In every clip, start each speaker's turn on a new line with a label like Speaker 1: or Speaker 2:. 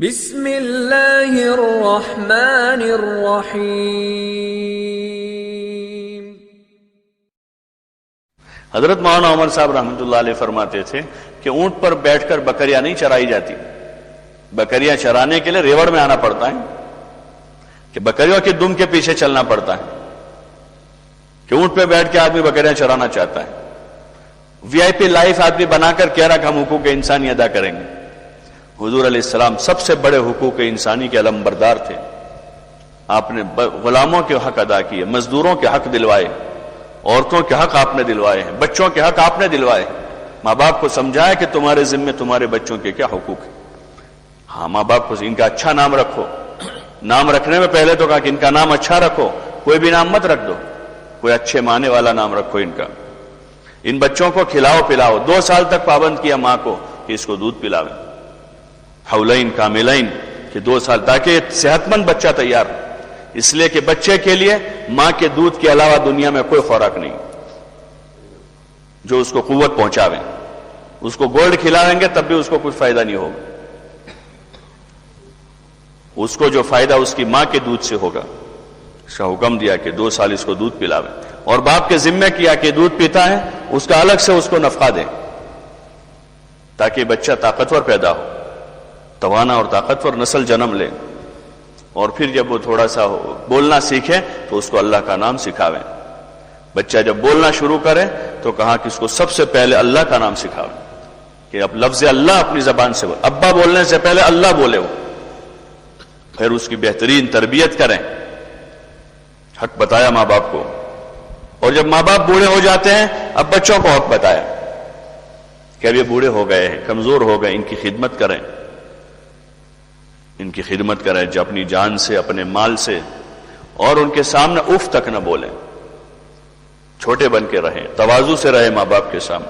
Speaker 1: بسم اللہ الرحمن الرحیم۔
Speaker 2: حضرت مولانا عمر صاحب رحمۃ اللہ علیہ فرماتے تھے کہ اونٹ پر بیٹھ کر بکریاں نہیں چرائی جاتی، بکریاں چرانے کے لیے ریوڑ میں آنا پڑتا ہے، کہ بکریوں کی دم کے پیچھے چلنا پڑتا ہے، کہ اونٹ پہ بیٹھ کے آدمی بکریاں چرانا چاہتا ہے، وی آئی پی لائف آدمی بنا کر کہہ رہا کہ ہم حقوق انسانی ادا کریں گے۔ حضور علیہ السلام سب سے بڑے حقوق انسانی کے علم بردار تھے۔ آپ نے غلاموں کے حق ادا کیے، مزدوروں کے حق دلوائے، عورتوں کے حق آپ نے دلوائے ہیں، بچوں کے حق آپ نے دلوائے، ماں باپ کو سمجھایا کہ تمہارے ذمے تمہارے بچوں کے کیا حقوق ہیں۔ ہاں، ماں باپ کو ان کا اچھا نام رکھو، نام رکھنے میں پہلے تو کہا کہ ان کا نام اچھا رکھو، کوئی بھی نام مت رکھ دو، کوئی اچھے معنی والا نام رکھو ان کا۔ ان بچوں کو کھلاؤ پلاؤ، 2 سال تک پابند کیا ماں کو کہ اس کو دودھ پلاویں، حولین کاملین، کہ 2 سال، تاکہ صحت مند بچہ تیار ہو۔ اس لیے کہ بچے کے لیے ماں کے دودھ کے علاوہ دنیا میں کوئی خوراک نہیں جو اس کو قوت پہنچاوے۔ اس کو گولڈ کھلاویں گے تب بھی اس کو کچھ فائدہ نہیں ہوگا، اس کو جو فائدہ اس کی ماں کے دودھ سے ہوگا۔ اس کا حکم دیا کہ 2 سال اس کو دودھ پلاویں، اور باپ کے ذمہ کیا کہ دودھ پیتا ہے اس کا الگ سے اس کو نفقہ دیں، تاکہ بچہ طاقتور پیدا ہو، توانا اور طاقتور نسل جنم لے۔ اور پھر جب وہ تھوڑا سا بولنا سیکھے تو اس کو اللہ کا نام سکھاویں۔ بچہ جب بولنا شروع کرے تو کہا کہ اس کو سب سے پہلے اللہ کا نام سکھاویں، کہ اب لفظ اللہ اپنی زبان سے ابا بولنے سے پہلے اللہ بولے ہو، پھر اس کی بہترین تربیت کریں۔ حق بتایا ماں باپ کو، اور جب ماں باپ بوڑھے ہو جاتے ہیں اب بچوں کو حق بتایا کہ اب یہ بوڑھے ہو گئے ہیں، کمزور ہو گئے، ان کی خدمت کریں، ان کی خدمت کریں، جو اپنی جان سے، اپنے مال سے، اور ان کے سامنے اف تک نہ بولیں، چھوٹے بن کے رہیں، تواضع سے رہیں ماں باپ کے سامنے۔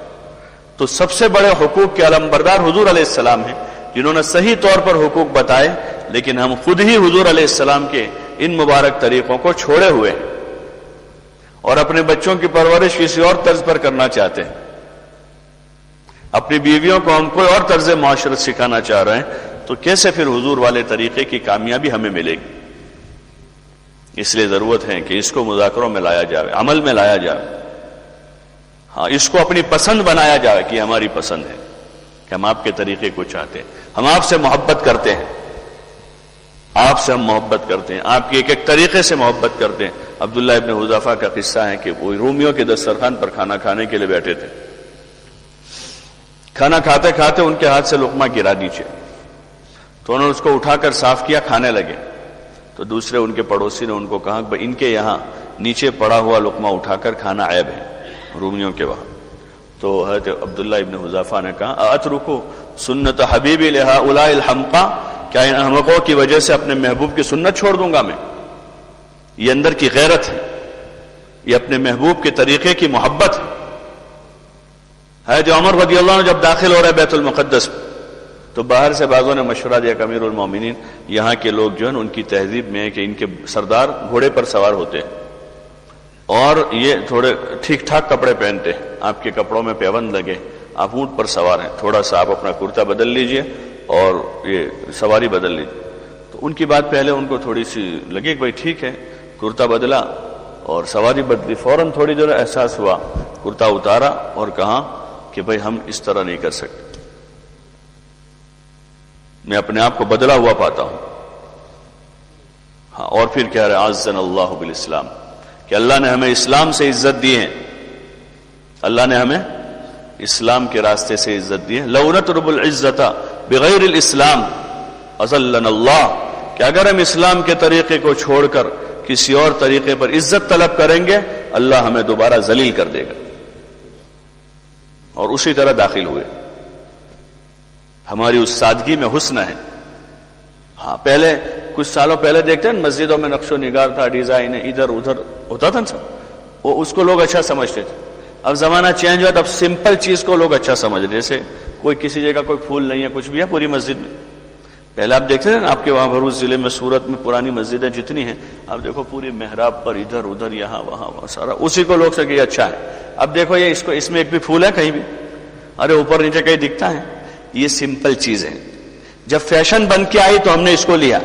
Speaker 2: تو سب سے بڑے حقوق کے علم بردار حضور علیہ السلام ہیں، جنہوں نے صحیح طور پر حقوق بتائے، لیکن ہم خود ہی حضور علیہ السلام کے ان مبارک طریقوں کو چھوڑے ہوئے ہیں اور اپنے بچوں کی پرورش کسی اور طرز پر کرنا چاہتے ہیں۔ اپنی بیویوں کو ہم کوئی اور طرز معاشرت سکھانا چاہ رہے ہیں، تو کیسے پھر حضور والے طریقے کی کامیابی ہمیں ملے گی؟ اس لیے ضرورت ہے کہ اس کو مذاکروں میں لایا جائے، عمل میں لایا جائے۔ ہاں، اس کو اپنی پسند بنایا جائے کہ ہماری پسند ہے، کہ ہم آپ کے طریقے کو چاہتے ہیں، ہم آپ سے محبت کرتے ہیں، آپ سے ہم محبت کرتے ہیں، آپ کے ایک ایک طریقے سے محبت کرتے ہیں۔ عبداللہ ابن حذیفہ کا قصہ ہے کہ وہ رومیوں کے دسترخوان پر کھانا کھانے کے لیے بیٹھے تھے، کھانا کھاتے کھاتے ان کے ہاتھ سے لقمہ گرا نیچے، تو انہوں نے اس کو اٹھا کر صاف کیا، کھانے لگے۔ تو دوسرے ان کے پڑوسی نے ان کو کہا کہ ان کے یہاں نیچے پڑا ہوا لقمہ اٹھا کر کھانا عیب ہے، رومیوں کے وہاں۔ تو حضرت عبداللہ ابن حذیفہ نے کہا اترکو سنت حبیبی لہؤلاء الحمقى، کیا ان احمقوں کی وجہ سے اپنے محبوب کی سنت چھوڑ دوں گا میں؟ یہ اندر کی غیرت ہے، یہ اپنے محبوب کے طریقے کی محبت ہے۔ جو عمر رضی اللہ عنہ جب داخل ہو رہے بیت المقدس، تو باہر سے بعضوں نے مشورہ دیا کہ امیر المومنین، یہاں کے لوگ جو ہیں ان کی تہذیب میں ہے کہ ان کے سردار گھوڑے پر سوار ہوتے ہیں اور یہ تھوڑے ٹھیک ٹھاک کپڑے پہنتے ہیں، آپ کے کپڑوں میں پیوند لگے، آپ اونٹ پر سوار ہیں، تھوڑا سا آپ اپنا کرتا بدل لیجئے اور یہ سواری بدل لیجئے۔ تو ان کی بات پہلے ان کو تھوڑی سی لگی کہ بھائی ٹھیک ہے، کرتا بدلا اور سواری بدلی، فوراً تھوڑی دیر احساس ہوا، کرتا اتارا اور کہا کہ بھائی ہم اس طرح نہیں کر سکتے، میں اپنے آپ کو بدلا ہوا پاتا ہوں۔ ہاں، اور پھر کہہ رہے اعزنا اللہ بالاسلام، کہ اللہ نے ہمیں اسلام سے عزت دی ہے، اللہ نے ہمیں اسلام کے راستے سے عزت دی ہے۔ لو نطلب العزت بغیر الاسلام اذلنا اللہ، کہ اگر ہم اسلام کے طریقے کو چھوڑ کر کسی اور طریقے پر عزت طلب کریں گے، اللہ ہمیں دوبارہ ذلیل کر دے گا۔ اور اسی طرح داخل ہوئے۔ ہماری اس سادگی میں حسن ہے۔ ہاں، پہلے کچھ سالوں پہلے دیکھتے ہیں مسجدوں میں نقش و نگار تھا، ڈیزائن ادھر ادھر ہوتا تھا نا، وہ اس کو لوگ اچھا سمجھتے تھے۔ اب زمانہ چینج ہوا تو اب سمپل چیز کو لوگ اچھا سمجھ رہے، جیسے کوئی کسی جگہ کوئی پھول نہیں ہے، کچھ بھی ہے پوری مسجد میں۔ پہلے آپ دیکھتے تھے نا، آپ کے وہاں بھروچ ضلع میں سورت میں پرانی مسجدیں جتنی ہیں، آپ دیکھو پوری محراب پر ادھر ادھر یہاں وہاں سارا اسی کو لوگ سکے اچھا ہے۔ اب دیکھو یہ اس میں ایک بھی پھول ہے کہیں بھی؟ ارے اوپر نیچے کہیں دکھتا ہے؟ یہ سمپل چیز ہے، جب فیشن بن کے آئی تو ہم نے اس کو لیا،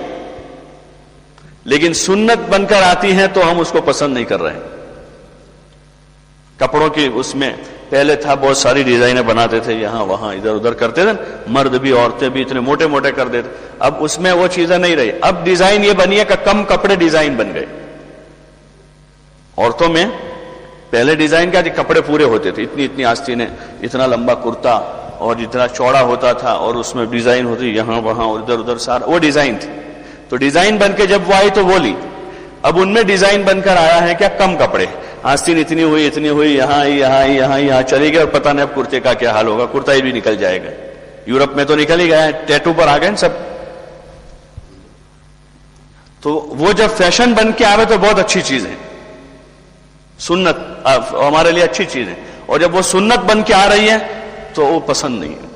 Speaker 2: لیکن سنت بن کر آتی ہیں تو ہم اس کو پسند نہیں کر رہے ہیں. کپڑوں کی اس میں پہلے تھا بہت ساری ڈیزائنیں بناتے تھے، یہاں وہاں ادھر ادھر کرتے تھے، مرد بھی عورتیں بھی اتنے موٹے موٹے کر دیتے. اب اس میں وہ چیزیں نہیں رہی. اب ڈیزائن یہ بنی ہے کہ کم کپڑے ڈیزائن بن گئے. عورتوں میں پہلے ڈیزائن کیا تھی؟ کپڑے پورے ہوتے تھے، اتنی اتنی آستینیں، اتنا لمبا کرتا اور اتنا چوڑا ہوتا تھا، اور اس میں ڈیزائن ہوتی یہاں وہاں اور ادھر ادھر، سارا وہ ڈیزائن تھی. تو ڈیزائن بن کے جب وہ آئی تو وہ لی. اب ان میں ڈیزائن بن کر آیا ہے کیا؟ کم کپڑے، آستین اتنی ہوئی، یہاں چلی گئی، اور پتہ نہیں اب کرتے کا کیا حال ہوگا. کرتا ہی بھی نکل جائے گا. یورپ میں تو نکل ہی گیا ہے، ٹیٹو پر آ گئے سب. تو وہ جب فیشن بن کے آوے تو بہت اچھی چیز ہے، سنت ہمارے لیے اچھی چیز ہے. اور جب وہ سنت بن کے آ رہی ہے تو وہ پسند نہیں ہے،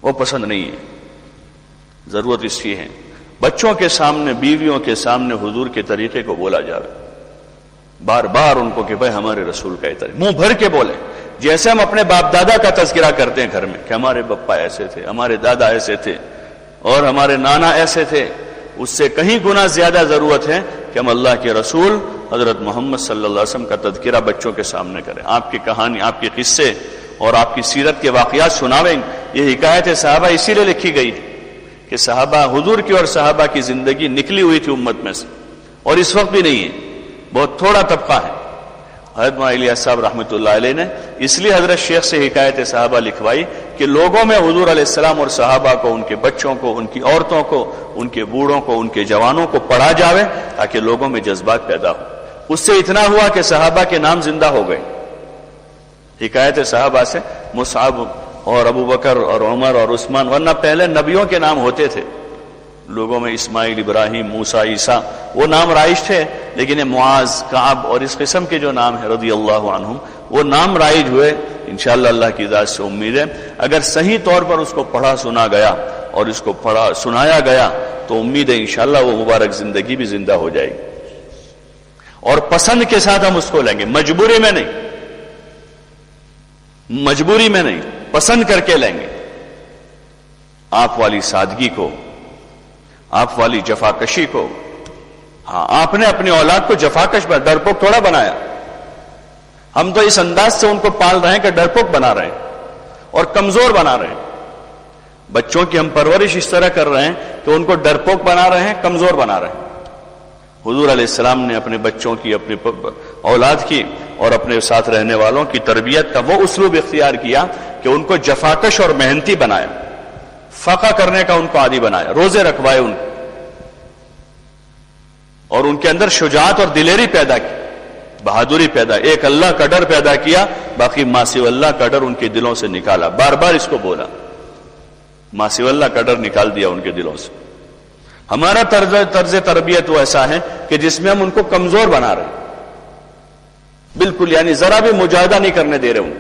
Speaker 2: وہ پسند نہیں ہے. ضرورت اس کی ہے بچوں کے سامنے، بیویوں کے سامنے حضور کے طریقے کو بولا جائے، بار بار ان کو کہ بھائی ہمارے رسول کا یہ طریقہ، منہ بھر کے بولے. جیسے ہم اپنے باپ دادا کا تذکرہ کرتے ہیں گھر میں کہ ہمارے پپا ایسے تھے، ہمارے دادا ایسے تھے، اور ہمارے نانا ایسے تھے، اس سے کہیں گنا زیادہ ضرورت ہے کہ ہم اللہ کے رسول حضرت محمد صلی اللہ علیہ وسلم کا تذکرہ بچوں کے سامنے کریں. آپ کی کہانی، آپ کے قصے اور آپ کی سیرت کے واقعات سناویں. یہ حکایت صحابہ اسی لیے لکھی گئی کہ صحابہ حضور کی اور صحابہ کی زندگی نکلی ہوئی تھی امت میں سے، اور اس وقت بھی نہیں ہے، بہت تھوڑا طبقہ ہے. حضرت مولانا الیاس صاحب رحمۃ اللہ علیہ نے اس لیے حضرت شیخ سے حکایت صحابہ لکھوائی کہ لوگوں میں حضور علیہ السلام اور صحابہ کو، ان کے بچوں کو، ان کی عورتوں کو، ان کے بوڑھوں کو، ان کے جوانوں کو پڑھا جاوے تاکہ لوگوں میں جذبات پیدا ہو. اس سے اتنا ہوا کہ صحابہ کے نام زندہ ہو گئے. حکایت صحابہ سے مصعب اور ابو بکر اور عمر اور عثمان، ورنہ پہلے نبیوں کے نام ہوتے تھے لوگوں میں، اسماعیل، ابراہیم، موسیٰ، عیسیٰ، وہ نام رائج تھے. لیکن یہ معاذ، کعب اور اس قسم کے جو نام ہے رضی اللہ عنہم، وہ نام رائج ہوئے. انشاءاللہ اللہ کی ذات سے امید ہے اگر صحیح طور پر اس کو پڑھا سنا گیا اور اس کو پڑھا سنایا گیا تو امید ہے انشاءاللہ وہ مبارک زندگی بھی زندہ ہو جائے گی. اور پسند کے ساتھ ہم اس کو لیں گے، مجبوری میں نہیں، مجبوری میں نہیں، پسند کر کے لیں گے. آپ والی سادگی کو، آپ والی جفاکشی کو. ہاں، آپ نے اپنی اولاد کو جفاکش پر ڈرپوک تھوڑا بنایا. ہم تو اس انداز سے ان کو پال رہے ہیں کہ ڈرپوک بنا رہے ہیں اور کمزور بنا رہے ہیں. بچوں کی ہم پرورش اس طرح کر رہے ہیں کہ ان کو ڈرپوک بنا رہے ہیں، کمزور بنا رہے ہیں. حضور علیہ السلام نے اپنے بچوں کی، اپنی اولاد کی اور اپنے ساتھ رہنے والوں کی تربیت کا وہ اسلوب اختیار کیا کہ ان کو جفاکش اور محنتی بنایا، فقہ کرنے کا ان کو عادی بنایا، روزے رکھوائے ان کو، اور ان کے اندر شجاعت اور دلیری پیدا کی، بہادری پیدا. ایک اللہ کا ڈر پیدا کیا، باقی ما سوی اللہ کا ڈر ان کے دلوں سے نکالا. بار بار اس کو بولا، ما سوی اللہ کا ڈر نکال دیا ان کے دلوں سے. ہمارا طرز تربیت وہ ایسا ہے کہ جس میں ہم ان کو کمزور بنا رہے ہیں بالکل، یعنی ذرا بھی مجاہدہ نہیں کرنے دے رہے. ان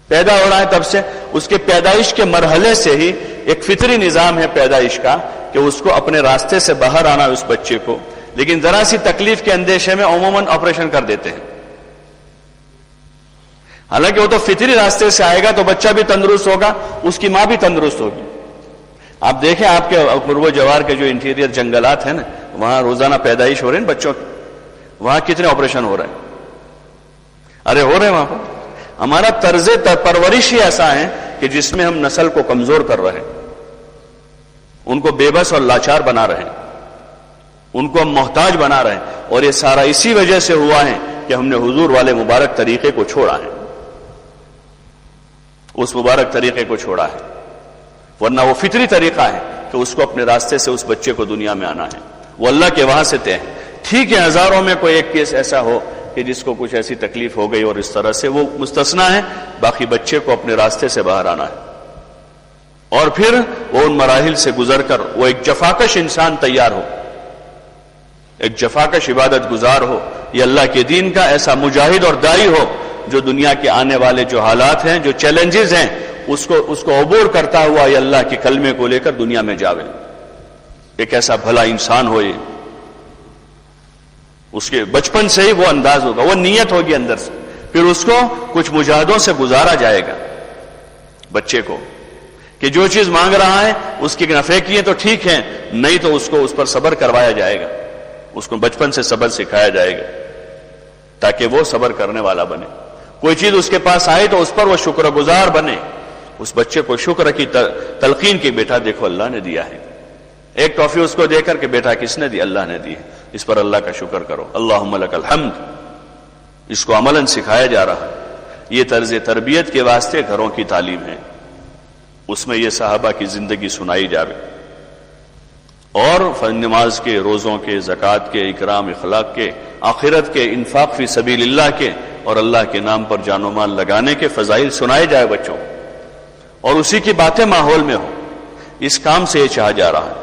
Speaker 2: پیدا ہو رہا ہے تب سے، اس کے پیدائش کے مرحلے سے ہی ایک فطری نظام ہے پیدائش کا کہ اس کو اپنے راستے سے باہر آنا ہے اس بچے کو. لیکن ذرا سی تکلیف کے اندیشے میں عموماً آپریشن کر دیتے ہیں. حالانکہ وہ تو فطری راستے سے آئے گا تو بچہ بھی تندرست ہوگا، اس کی ماں بھی تندرست ہوگی. آپ دیکھیں آپ کے قرب و جوار کے جو انٹیریئر جنگلات ہیں نا، وہاں روزانہ پیدائش ہو رہے ہیں بچوں کی، وہاں کتنے آپریشن ہو رہے ہیں؟ ارے ہو رہے ہیں وہاں پر. ہمارا طرز پرورش ہی ایسا ہے کہ جس میں ہم نسل کو کمزور کر رہے ہیں، ان کو بے بس اور لاچار بنا رہے ہیں، ان کو ہم محتاج بنا رہے ہیں. اور یہ سارا اسی وجہ سے ہوا ہے کہ ہم نے حضور والے مبارک طریقے کو چھوڑا ہے، اس مبارک طریقے کو چھوڑا ہے. ورنہ وہ فطری طریقہ ہے کہ اس کو اپنے راستے سے اس بچے کو دنیا میں آنا ہے، وہ اللہ کے وہاں سے طے ہے. ٹھیک ہے ہزاروں میں کوئی ایک کیس ایسا ہو کہ جس کو کچھ ایسی تکلیف ہو گئی اور اس طرح سے، وہ مستثنا ہے. باقی بچے کو اپنے راستے سے باہر آنا ہے، اور پھر وہ ان مراحل سے گزر کر وہ ایک جفاکش انسان تیار ہو، ایک جفاکش عبادت گزار ہو، یہ اللہ کے دین کا ایسا مجاہد اور داعی ہو جو دنیا کے آنے والے جو حالات ہیں، جو چیلنجز ہیں، اس کو عبور کرتا ہوا یہ اللہ کے کلمے کو لے کر دنیا میں جاوے. ایک ایسا بھلا انسان ہو. یہ اس کے بچپن سے ہی وہ انداز ہوگا، وہ نیت ہوگی اندر سے، پھر اس کو کچھ مجاہدوں سے گزارا جائے گا بچے کو کہ جو چیز مانگ رہا ہے اس کی نفع کی ہے تو ٹھیک ہے، نہیں تو اس کو اس پر صبر کروایا جائے گا، اس کو بچپن سے صبر سکھایا جائے گا تاکہ وہ صبر کرنے والا بنے۔ کوئی چیز اس کے پاس آئے تو اس پر وہ شکر گزار بنے، اس بچے کو شکر کی تلقین کی، بیٹا دیکھو اللہ نے دیا ہے، ایک ٹافی اس کو دے کر کہ بیٹا کس نے دی؟ اللہ نے دی ہے، اس پر اللہ کا شکر کرو، اللہم لک الحمد، اس کو عملاً سکھایا جا رہا ہے۔ یہ طرز تربیت کے واسطے گھروں کی تعلیم ہے، اس میں یہ صحابہ کی زندگی سنائی جاوے، اور نماز کے، روزوں کے، زکوٰۃ کے، اکرام اخلاق کے، آخرت کے، انفاق فی سبیل اللہ کے، اور اللہ کے نام پر جان و مال لگانے کے فضائل سنائے جائے بچوں، اور اسی کی باتیں ماحول میں ہو، اس کام سے یہ چاہا جا رہا ہے۔